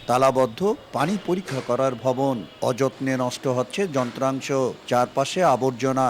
তালাবদ্ধ পানি পরীক্ষা করার ভবন, অযত্নে নষ্ট হচ্ছে যন্ত্রাংশ, চারপাশে আবর্জনা।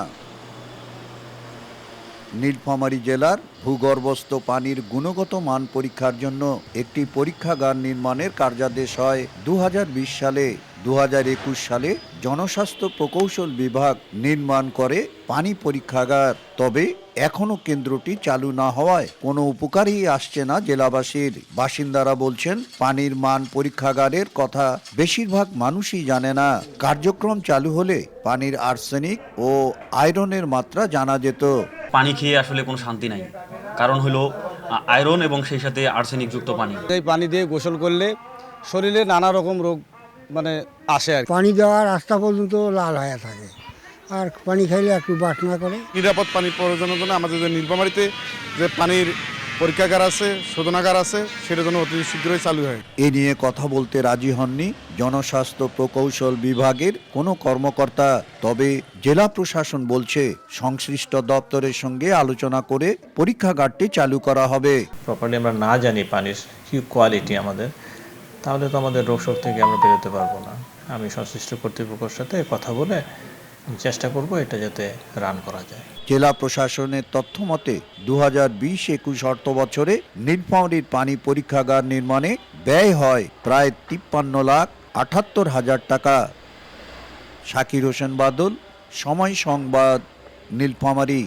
নীলফামারী জেলার ভূগর্ভস্থ পানির গুণগত মান পরীক্ষার জন্য একটি পরীক্ষাগার নির্মাণের কার্যাদেশ হয় 2020 সালে। 2021 সালে জনস্বাস্থ্য প্রকৌশল বিভাগ নির্মাণ করে পানি পরীক্ষাগার। তবে এখনো কেন্দ্রটি চালু না হওয়ায় কোনো উপকারই আসছে না জেলাবাসীর। বাসিন্দারা বলছেন, পানির মান পরীক্ষাগারের কথা বেশিরভাগ মানুষই জানে না। কার্যক্রম চালু হলে পানির আর্সেনিক ও আয়রনের মাত্রা জানা যেত। পানি খেয়ে আসলে কোনো শান্তি নাই, কারণ হলো আয়রন এবং সেই সাথে আর্সেনিকযুক্ত পানি। এই পানি দিয়ে গোসল করলে শরীরে নানা রকম রোগ আসে আর পানি দেওয়ার রাস্তা পর্যন্ত লাল হয়ে থাকে, আর পানি খাইলে একটু বাসনা করে। নিরাপদ পানি প্রয়োজনের জন্য আমাদের যে নীলফামারীতে যে পানির পরীক্ষাগার আছে, শোধনাগার আছে, সেটা যেন অতি শীঘ্রই চালু হয়। এ নিয়ে কথা বলতে রাজি হননি জনস্বাস্থ্য প্রকৌশল বিভাগের কোনো কর্মকর্তা। তবে জেলা প্রশাসন বলছে, সংশ্লিষ্ট দপ্তরের সঙ্গে আলোচনা করে পরীক্ষাগারটি চালু করা হবে। প্রপারলি আমরা না জানি পানির কি কোয়ালিটি আমাদের, তাহলে তো আমাদের রোগশোক থেকে আমরা বেরোতে পারবো না। আমি সংশ্লিষ্ট কর্তৃপক্ষের সাথে কথা বলে চেষ্টা করব এটা যাতে রান করা যায়। জেলা প্রশাসনের তথ্য মতে 2020-21 অর্থ বছরে নীলফামারীর পানি পরীক্ষাগার নির্মাণে ব্যয় হয় প্রায় 53,78,000 টাকা। শাকির হোসেন বাদল, সময় সংবাদ, নীলফামারী।